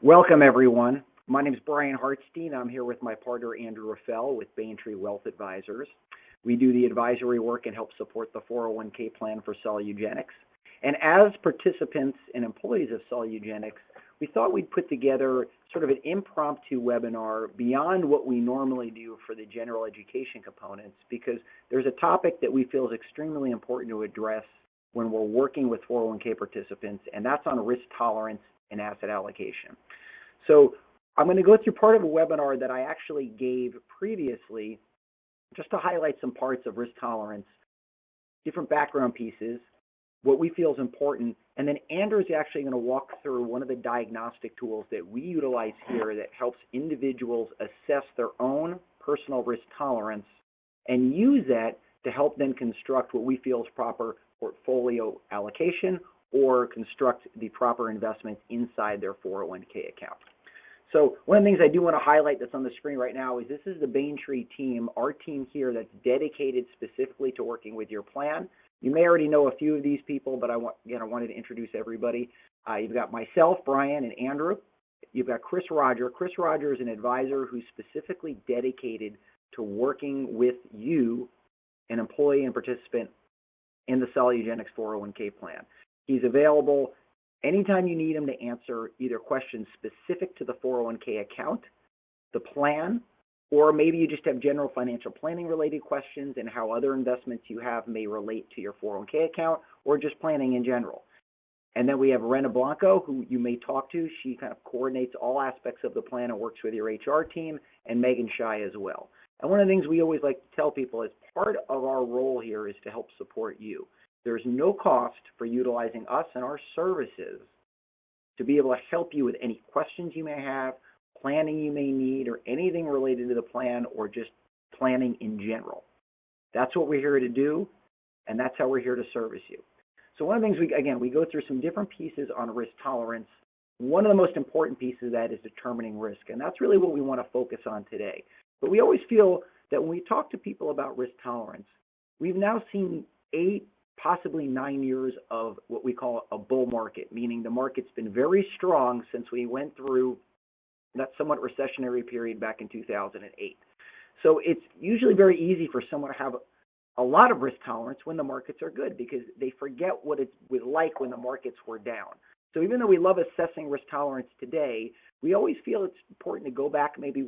Welcome, everyone. My name is Brian Hartstein. I'm here with my partner, Andrew Raffel, with Baintree Wealth Advisors. We do the advisory work and help support the 401k plan for Solugenics. And as participants and employees of Solugenics, we thought we'd put together sort of an impromptu webinar beyond what we normally do for the general education components, because there's a topic that we feel is extremely important to address when we're working with 401k participants, and that's on risk tolerance and asset allocation. So I'm going to go through part of a webinar that I actually gave previously just to highlight some parts of risk tolerance, different background pieces, what we feel is important, and then Andrew's actually going to walk through one of the diagnostic tools that we utilize here that helps individuals assess their own personal risk tolerance and use that to help them construct what we feel is proper portfolio allocation or construct the proper investments inside their 401k account. So one of the things I do want to highlight that's on the screen right now is this is the Baintree team, our team here that's dedicated specifically to working with your plan. You may already know a few of these people, but I wanted to introduce everybody. You've got myself, Brian, and Andrew. You've got Chris Roger. Chris Roger is an advisor who's specifically dedicated to working with you, an employee and participant in the Solugenics 401k plan. He's available anytime you need him to answer either questions specific to the 401k account, the plan, or maybe you just have general financial planning related questions and how other investments you have may relate to your 401k account or just planning in general. And then we have Rena Blanco, who you may talk to. She kind of coordinates all aspects of the plan and works with your HR team, and Megan Shai as well. And one of the things we always like to tell people is part of our role here is to help support you. There's no cost for utilizing us and our services to be able to help you with any questions you may have, planning you may need, or anything related to the plan or just planning in general. That's what we're here to do, and that's how we're here to service you. So one of the things, we go through some different pieces on risk tolerance. One of the most important pieces of that is determining risk, and that's really what we want to focus on today. But we always feel that when we talk to people about risk tolerance, we've now seen 8, possibly 9 years of what we call a bull market, meaning the market's been very strong since we went through that somewhat recessionary period back in 2008. So it's usually very easy for someone to have a lot of risk tolerance when the markets are good because they forget what it was like when the markets were down. So even though we love assessing risk tolerance today, we always feel it's important to go back maybe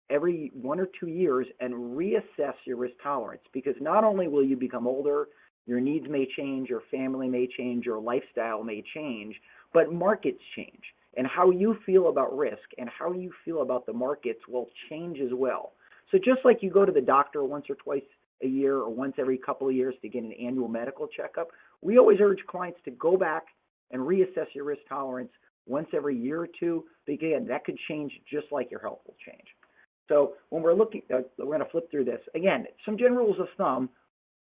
every 1 or 2 years and reassess your risk tolerance, because not only will you become older, your needs may change, your family may change, your lifestyle may change, but markets change. And how you feel about risk and how you feel about the markets will change as well. So just like you go to the doctor once or twice a year or once every couple of years to get an annual medical checkup, we always urge clients to go back and reassess your risk tolerance once every year or two, because again, that could change just like your health will change. So when we're looking, we're going to flip through this. Again, some general rules of thumb,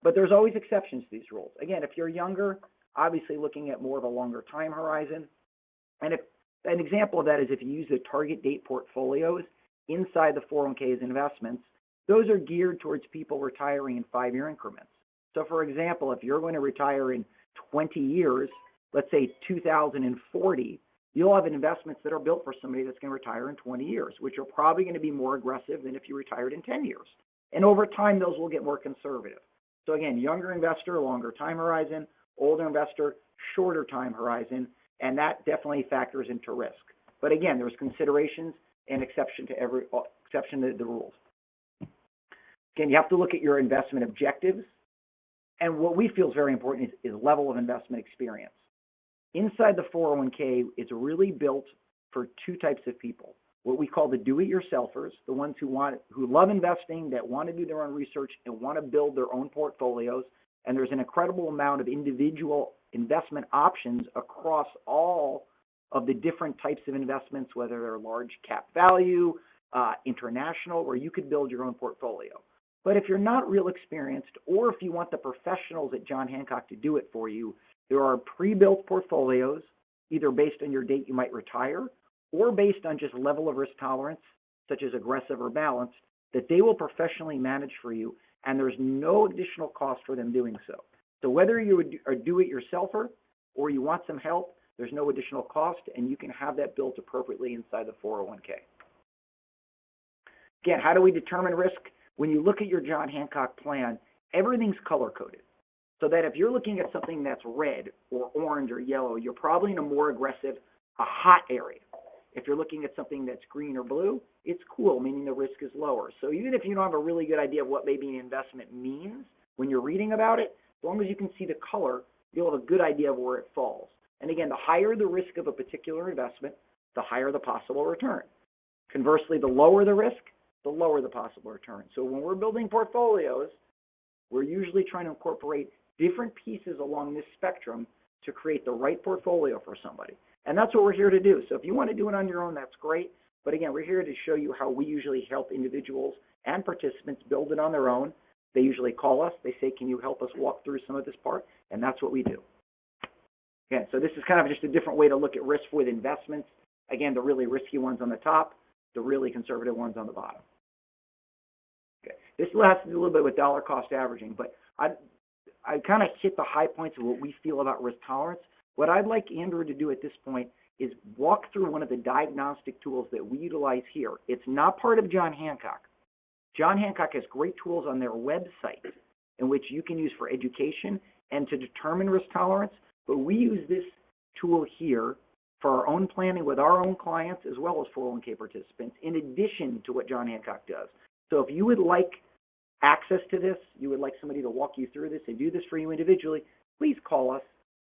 but there's always exceptions to these rules. Again, if you're younger, obviously looking at more of a longer time horizon. And if an example of that is if you use the target date portfolios inside the 401k's investments, those are geared towards people retiring in 5-year increments. So for example, if you're going to retire in 20 years, let's say 2040, you'll have investments that are built for somebody that's going to retire in 20 years, which are probably going to be more aggressive than if you retired in 10 years. And over time, those will get more conservative. So again, younger investor, longer time horizon, older investor, shorter time horizon, and that definitely factors into risk. But again, there's considerations and exception to the rules. Again, you have to look at your investment objectives, and what we feel is very important is level of investment experience. Inside the 401k, it's really built for 2 types of people. What we call the do-it-yourselfers, the ones who love investing, that want to do their own research and want to build their own portfolios. And there's an incredible amount of individual investment options across all of the different types of investments, whether they're large cap value, international, where you could build your own portfolio. But if you're not real experienced, or if you want the professionals at John Hancock to do it for you, there are pre-built portfolios, either based on your date you might retire, or based on just level of risk tolerance, such as aggressive or balanced, that they will professionally manage for you, and there's no additional cost for them doing so. So whether you are do-it-yourselfer or you want some help, There's no additional cost, and you can have that built appropriately inside the 401k. Again, how do we determine risk? When you look at your John Hancock plan, everything's color-coded. So that if you're looking at something that's red or orange or yellow, you're probably in a more aggressive, a hot area. If you're looking at something that's green or blue, it's cool, meaning the risk is lower. So even if you don't have a really good idea of what maybe an investment means when you're reading about it, as long as you can see the color, you'll have a good idea of where it falls. And again, the higher the risk of a particular investment, the higher the possible return. Conversely, the lower the risk, the lower the possible return. So when we're building portfolios, we're usually trying to incorporate different pieces along this spectrum to create the right portfolio for somebody. And that's what we're here to do. So if you want to do it on your own, that's great. But again, we're here to show you how we usually help individuals and participants build it on their own. They usually call us. They say, can you help us walk through some of this part? And that's what we do. Again, so this is kind of just a different way to look at risk with investments. Again, the really risky ones on the top, the really conservative ones on the bottom. Okay. This has to do a little bit with dollar cost averaging, but I kind of hit the high points of what we feel about risk tolerance. What I'd like Andrew to do at this point is walk through one of the diagnostic tools that we utilize here. It's not part of John Hancock. John Hancock has great tools on their website in which you can use for education and to determine risk tolerance, but we use this tool here for our own planning with our own clients as well as 401k participants in addition to what John Hancock does. So if you would like access to this, you would like somebody to walk you through this and do this for you individually, please call us.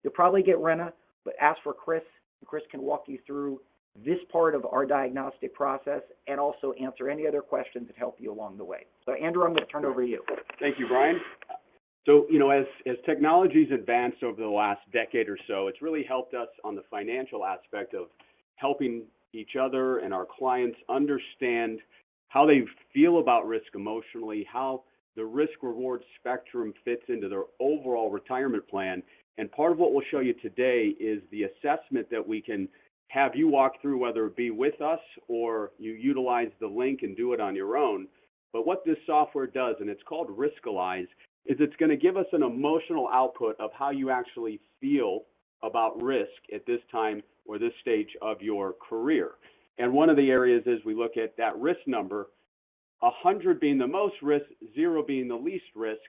You'll probably get Rena, but ask for Chris. Chris can walk you through this part of our diagnostic process and also answer any other questions that help you along the way. So Andrew, I'm going to turn it over to you. Thank you, Brian. So, as technology's advanced over the last decade or so, it's really helped us on the financial aspect of helping each other and our clients understand how they feel about risk emotionally, how the risk-reward spectrum fits into their overall retirement plan. And part of what we'll show you today is the assessment that we can have you walk through, whether it be with us or you utilize the link and do it on your own. But what this software does, and it's called Riskalyze, is it's going to give us an emotional output of how you actually feel about risk at this time or this stage of your career. And one of the areas is we look at that risk number, 100 being the most risk, 0 being the least risk.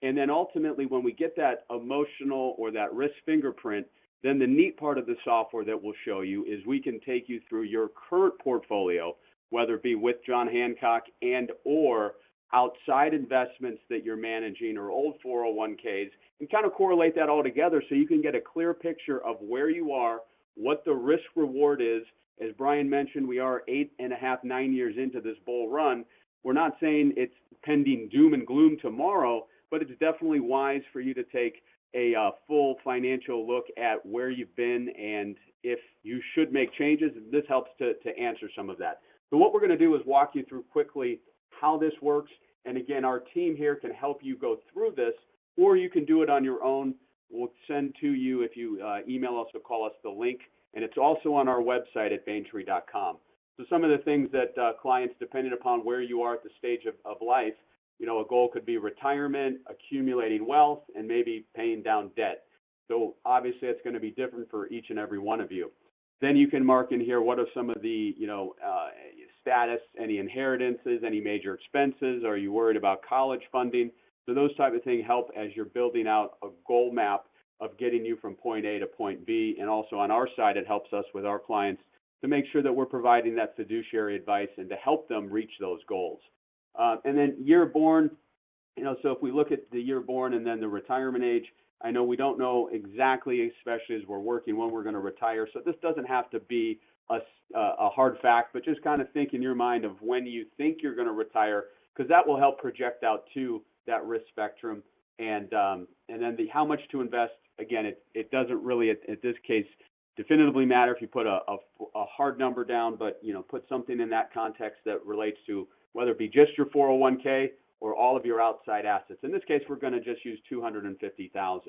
And then ultimately, when we get that emotional or that risk fingerprint, then the neat part of the software that we'll show you is we can take you through your current portfolio, whether it be with John Hancock and or outside investments that you're managing or old 401ks, and kind of correlate that all together so you can get a clear picture of where you are, what the risk reward is. As Brian mentioned, we are 8.5, 9 years into this bull run. We're not saying it's pending doom and gloom tomorrow, but it's definitely wise for you to take a full financial look at where you've been and if you should make changes. This helps to answer some of that. So what we're going to do is walk you through quickly how this works. And again, our team here can help you go through this, or you can do it on your own. We'll send to you, if you email us or call us, the link. And it's also on our website at baintree.com. So some of the things that clients, depending upon where you are at the stage of life, a goal could be retirement, accumulating wealth, and maybe paying down debt. So obviously it's going to be different for each and every one of you. Then you can mark in here what are some of the, status, any inheritances, any major expenses. Are you worried about college funding? So those type of things help as you're building out a goal map of getting you from point A to point B. And also on our side, it helps us with our clients to make sure that we're providing that fiduciary advice and to help them reach those goals. And then year born, so if we look at the year born and then the retirement age, I know we don't know exactly, especially as we're working, when we're going to retire. So this doesn't have to be a hard fact, but just kind of think in your mind of when you think you're going to retire, because that will help project out to that risk spectrum. And then how much to invest, again, it doesn't really, at this case, definitively matter if you put a hard number down, but, put something in that context that relates to whether it be just your 401k or all of your outside assets. In this case, we're going to just use $250,000.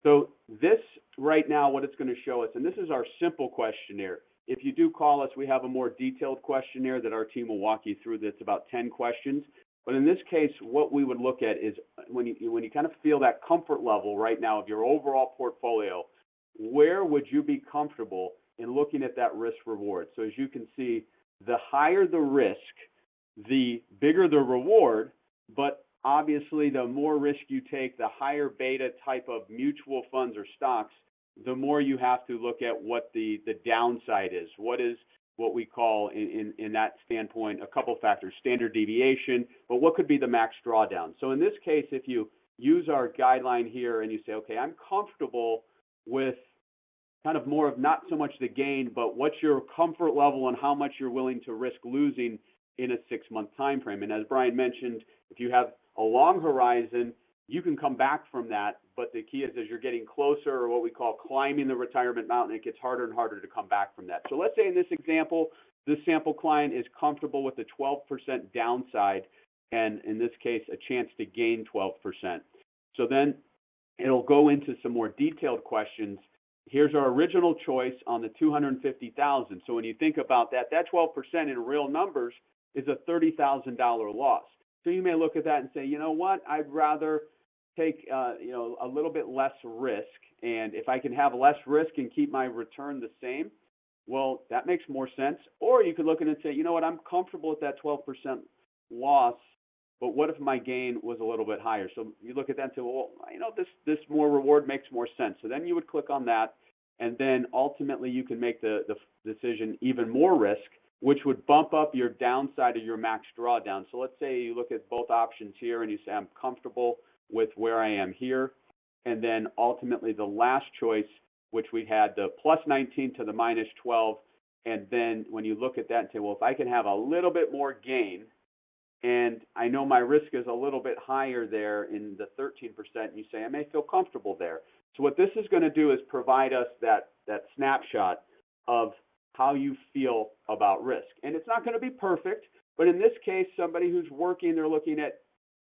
So this right now, what it's going to show us, and this is our simple questionnaire. If you do call us, we have a more detailed questionnaire that our team will walk you through that's about 10 questions. But in this case, what we would look at is when you kind of feel that comfort level right now of your overall portfolio, where would you be comfortable in looking at that risk reward? So as you can see, the higher the risk, the bigger the reward, but obviously the more risk you take, the higher beta type of mutual funds or stocks, the more you have to look at what the downside is. What is what we call in that standpoint, a couple factors, standard deviation, but what could be the max drawdown? So in this case, if you use our guideline here and you say, okay, I'm comfortable with kind of more of not so much the gain, but what's your comfort level and how much you're willing to risk losing in a 6-month time frame. And as Brian mentioned, if you have a long horizon, you can come back from that, but the key is as you're getting closer, or what we call climbing the retirement mountain, it gets harder and harder to come back from that. So let's say in this example, this sample client is comfortable with a 12% downside, and in this case, a chance to gain 12%. So then it'll go into some more detailed questions. Here's our original choice on the 250,000. So when you think about that, that 12% in real numbers is a $30,000 loss. So you may look at that and say, you know what, I'd rather take a little bit less risk, and if I can have less risk and keep my return the same, well, that makes more sense. Or you could look at it and say, you know what, I'm comfortable with that 12% loss, but what if my gain was a little bit higher? So you look at that and say, well, you know, this more reward makes more sense. So then you would click on that, and then ultimately you can make the decision even more risk, which would bump up your downside of your max drawdown. So let's say you look at both options here and you say, I'm comfortable with where I am here. And then ultimately the last choice, which we had the plus 19 to the minus 12. And then when you look at that and say, well, if I can have a little bit more gain, and I know my risk is a little bit higher there in the 13%, you say, I may feel comfortable there. So what this is going to do is provide us that snapshot of how you feel about risk. And it's not going to be perfect, but in this case, somebody who's working, they're looking at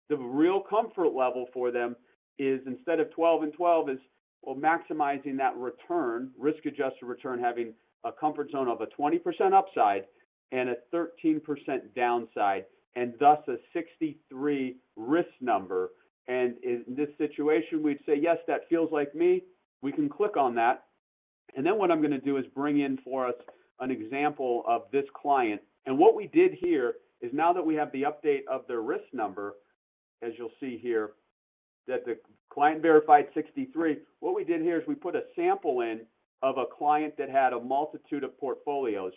the real comfort level for them is, instead of 12 and 12, is, well, maximizing that return, risk-adjusted return, having a comfort zone of a 20% upside and a 13% downside, and thus a 63 risk number. And in this situation, we'd say, yes, that feels like me. We can click on that. And then what I'm going to do is bring in for us an example of this client. And what we did here is, now that we have the update of their risk number, as you'll see here, that the client verified 63, what we did here is we put a sample in of a client that had a multitude of portfolios.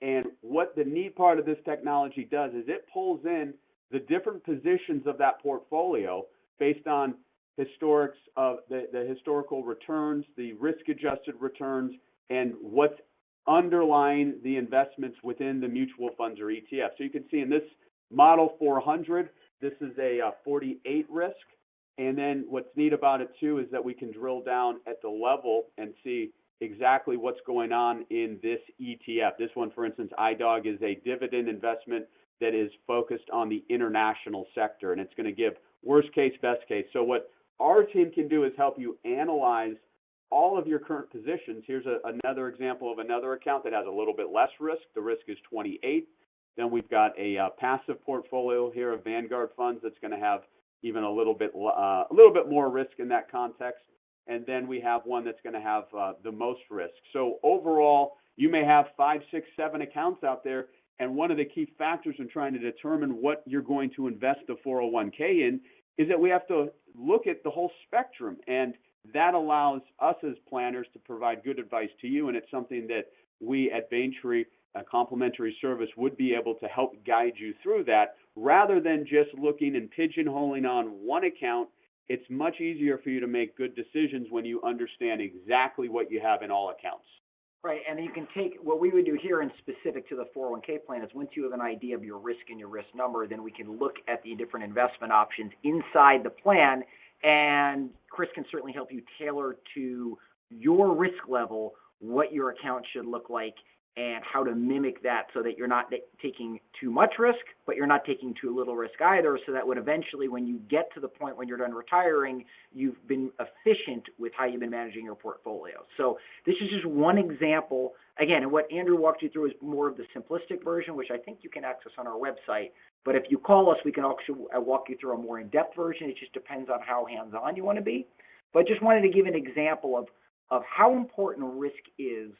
And what the neat part of this technology does is it pulls in the different positions of that portfolio based on historics of the historical returns, the risk-adjusted returns, and what's underlying the investments within the mutual funds or ETF. So you can see in this model 400, this is a 48 risk. And then what's neat about it too is that we can drill down at the level and see exactly what's going on in this ETF. This one, for instance, iDog, is a dividend investment that is focused on the international sector, and it's going to give worst case, best case. So what our team can do is help you analyze all of your current positions. Here's another example of another account that has a little bit less risk. The risk is 28. Then we've got a passive portfolio here of Vanguard funds that's going to have even a little bit more risk in that context. And then we have one that's going to have the most risk. So overall, you may have 5, 6, 7 accounts out there. And one of the key factors in trying to determine what you're going to invest the 401k in is that we have to look at the whole spectrum. And that allows us as planners to provide good advice to you. And it's something that we at Baintree, a complimentary service, would be able to help guide you through that, rather than just looking and pigeonholing on one account. It's much easier for you to make good decisions when you understand exactly what you have in all accounts. Right, and you can take what we would do here, and specific to the 401k plan, is once you have an idea of your risk and your risk number, then we can look at the different investment options inside the plan, and Chris can certainly help you tailor to your risk level what your account should look like and how to mimic that, so that you're not taking too much risk, but you're not taking too little risk either, so that would eventually, when you get to the point when you're done retiring, you've been efficient with how you've been managing your portfolio. So this is just one example. Again, and what Andrew walked you through is more of the simplistic version, which I think you can access on our website. But if you call us, we can actually walk you through a more in-depth version. It just depends on how hands-on you want to be. But just wanted to give an example of of how important risk is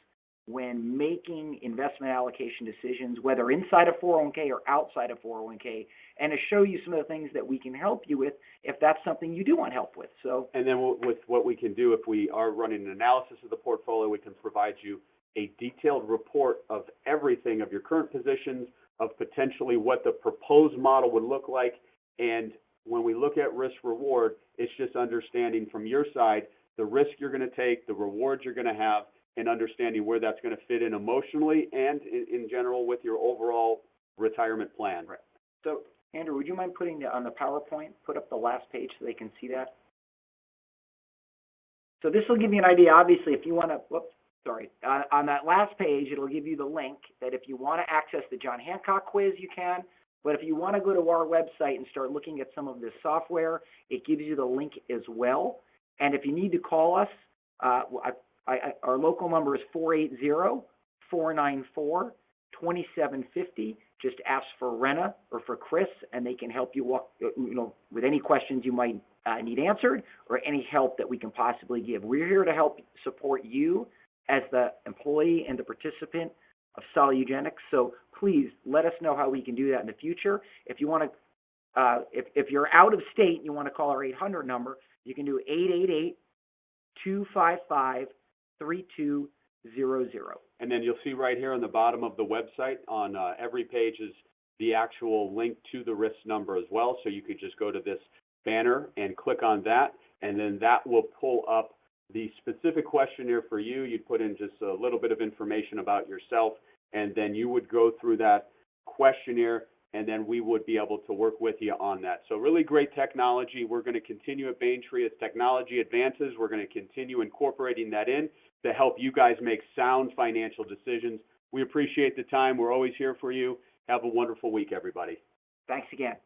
when making investment allocation decisions, whether inside a 401k or outside a 401k, and to show you some of the things that we can help you with if that's something you do want help with. So, and then with what we can do, if we are running an analysis of the portfolio, we can provide you a detailed report of everything, of your current positions, of potentially what the proposed model would look like. And when we look at risk reward, it's just understanding from your side the risk you're going to take, the rewards you're going to have, and understanding where that's going to fit in emotionally and in general with your overall retirement plan. Right. So, Andrew, would you mind putting on the PowerPoint, put up the last page so they can see that? So this will give you an idea, obviously, if you want to, on that last page, it'll give you the link that if you want to access the John Hancock quiz, you can. But if you want to go to our website and start looking at some of this software, it gives you the link as well. And if you need to call us, our local number is 480-494-2750. Just ask for Rena or for Chris, and they can help you walk, with any questions you might need answered or any help that we can possibly give. We're here to help support you as the employee and the participant of Solugenix. So please let us know how we can do that in the future. If you want to, if you're out of state and you want to call our 800 number, you can do 888-255-3200. And then you'll see right here on the bottom of the website on every page is the actual link to the risk number as well. So you could just go to this banner and click on that, and then that will pull up the specific questionnaire for you. You'd put in just a little bit of information about yourself, and then you would go through that questionnaire, and then we would be able to work with you on that. So really great technology. We're going to continue at Baintree as technology advances. We're going to continue incorporating that in to help you guys make sound financial decisions. We appreciate the time. We're always here for you. Have a wonderful week, everybody. Thanks again.